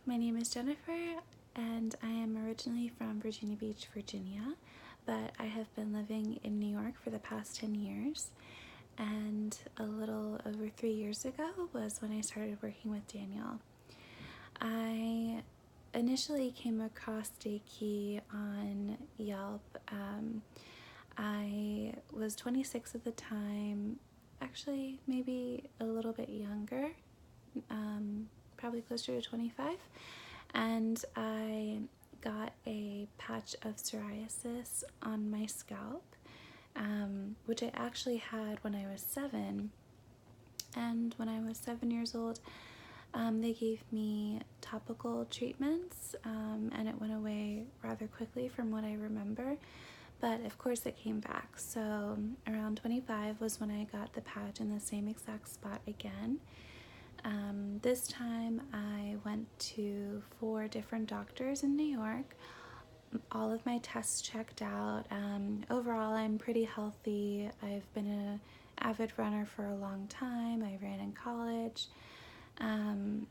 My name is Jennifer, and I am originally from Virginia Beach, Virginia, but I have been living in New York for the past 10 years, and a little over 3 years ago was when I started working with Daniel. I initially came across Daykey on Yelp. I was 26 at the time, actually maybe a little bit younger, probably closer to 25, and I got a patch of psoriasis on my scalp, which I actually had when I was 7. And when I was 7 years old, they gave me topical treatments, and it went away rather quickly from what I remember. But of course it came back. So around 25 was when I got the patch in the same exact spot again. This time I went to 4 different doctors in New York. All of my tests checked out. Overall, I'm pretty healthy. I've been an avid runner for a long time. I ran in college. And,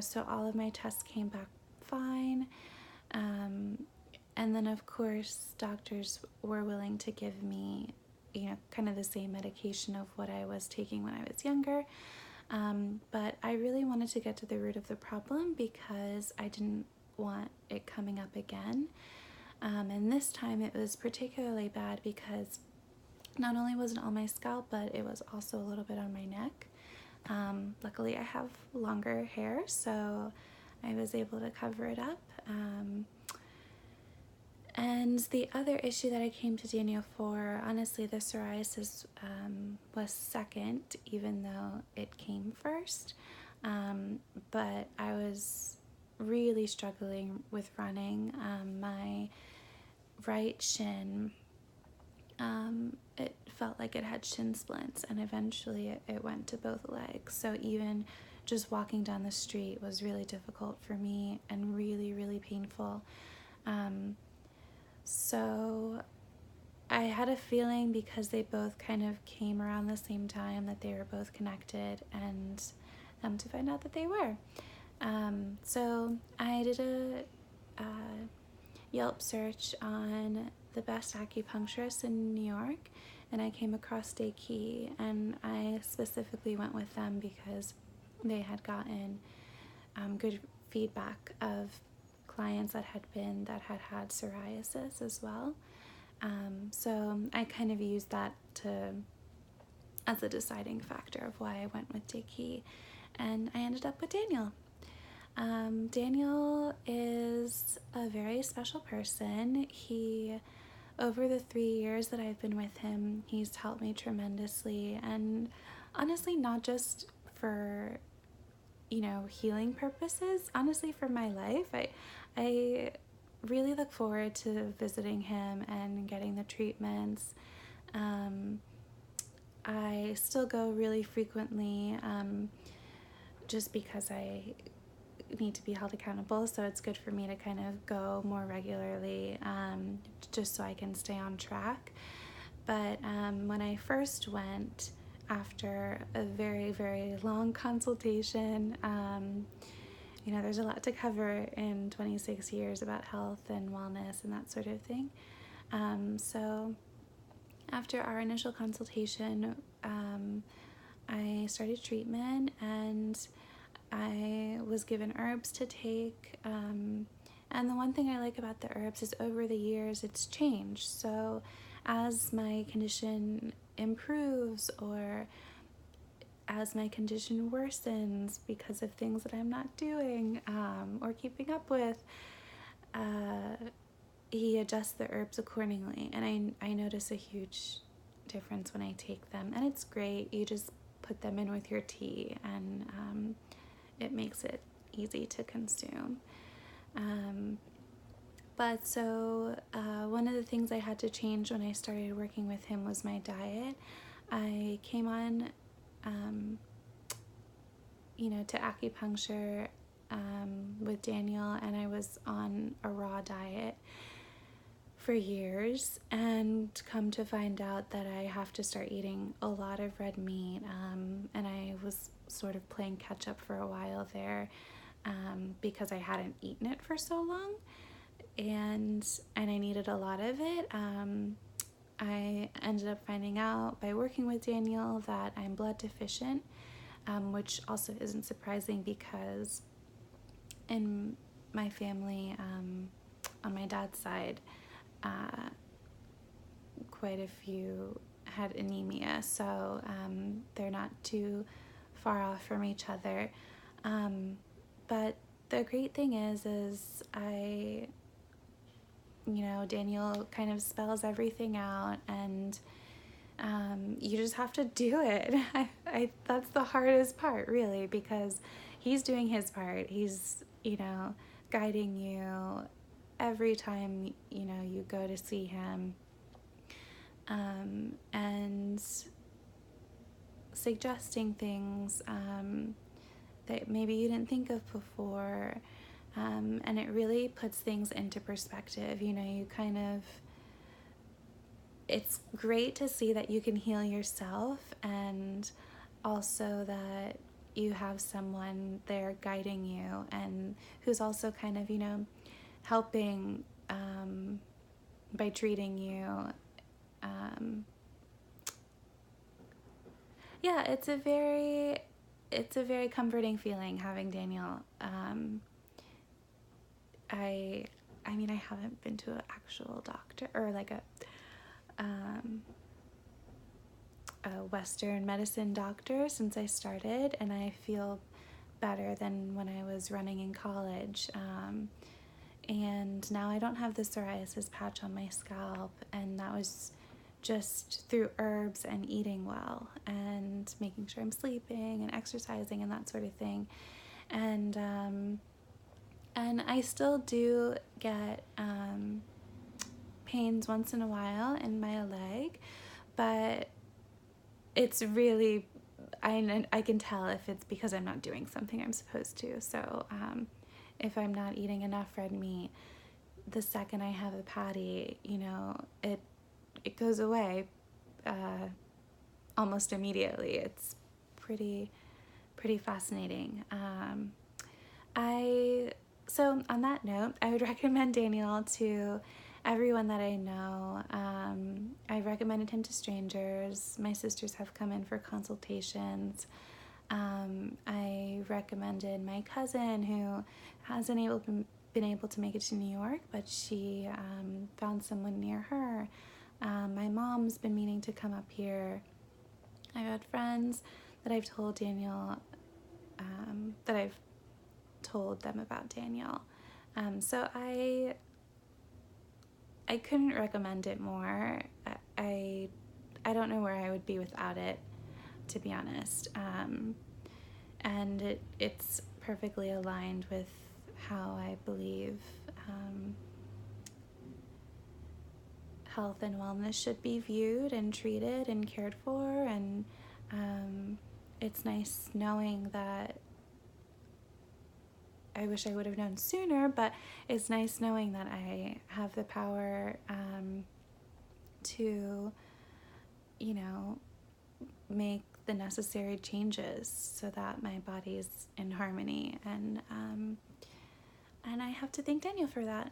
so all of my tests came back fine. And then of course doctors were willing to give me, kind of the same medication of what I was taking when I was younger. But I really wanted to get to the root of the problem because I didn't want it coming up again. And this time it was particularly bad because not only was it on my scalp, but it was also a little bit on my neck. Luckily I have longer hair, so I was able to cover it up. And the other issue that I came to Daniel for, honestly, the psoriasis was second, even though it came first. But I was really struggling with running. My right shin, it felt like it had shin splints, and eventually it went to both legs. So even just walking down the street was really difficult for me and really, really painful. So I had a feeling, because they both kind of came around the same time, that they were both connected, and to find out that they were. So I did a Yelp search on the best acupuncturists in New York, and I came across Daykey, and I specifically went with them because they had gotten good feedback of clients that had psoriasis as well. So I kind of used that as a deciding factor of why I went with Daykey, and I ended up with Daniel. Daniel is a very special person. Over the 3 years that I've been with him, he's helped me tremendously, and honestly, not just for healing purposes, honestly for my life. I really look forward to visiting him and getting the treatments. I still go really frequently, just because I need to be held accountable, so it's good for me to kind of go more regularly, just so I can stay on track. But when I first went, after a very, very long consultation, there's a lot to cover in 26 years about health and wellness and that sort of thing. So after our initial consultation, I started treatment, and I was given herbs to take. And the one thing I like about the herbs is over the years it's changed. So as my condition improves, or as my condition worsens because of things that I'm not doing or keeping up with, he adjusts the herbs accordingly, and I notice a huge difference when I take them, and it's great. You just put them in with your tea, and it makes it easy to consume. But so one of the things I had to change when I started working with him was my diet. I came on to acupuncture with Daniel, and I was on a raw diet for years, and come to find out that I have to start eating a lot of red meat. And I was sort of playing catch up for a while there, because I hadn't eaten it for so long, and I needed a lot of it. I ended up finding out by working with Daniel that I'm blood deficient, which also isn't surprising because in my family, on my dad's side, quite a few had anemia, so they're not too far off from each other. But the great thing is Daniel kind of spells everything out, and you just have to do it. That's the hardest part, really, because he's doing his part. He's, guiding you every time, you go to see him, and suggesting things that maybe you didn't think of before. And it really puts things into perspective. It's great to see that you can heal yourself, and also that you have someone there guiding you, and who's also kind of, helping by treating you. Yeah, it's a very comforting feeling having Daniel. I haven't been to an actual doctor or like a Western medicine doctor since I started, and I feel better than when I was running in college. And now I don't have the psoriasis patch on my scalp, and that was just through herbs and eating well and making sure I'm sleeping and exercising and that sort of thing. And I still do get pains once in a while in my leg, but it's really, I can tell if it's because I'm not doing something I'm supposed to. So if I'm not eating enough red meat, the second I have a patty, it goes away almost immediately. It's pretty fascinating. So on that note, I would recommend Daniel to everyone that I know. I've recommended him to strangers. My sisters have come in for consultations. I recommended my cousin, who hasn't been able to make it to New York, but she found someone near her. My mom's been meaning to come up here. I've had friends that I've told Daniel, that I've told them about Daniel. So I couldn't recommend it more. I don't know where I would be without it, to be honest. And it's perfectly aligned with how I believe health and wellness should be viewed and treated and cared for. And it's nice knowing that, I wish I would have known sooner, but it's nice knowing that I have the power to, make the necessary changes so that my body's in harmony. And I have to thank Daniel for that.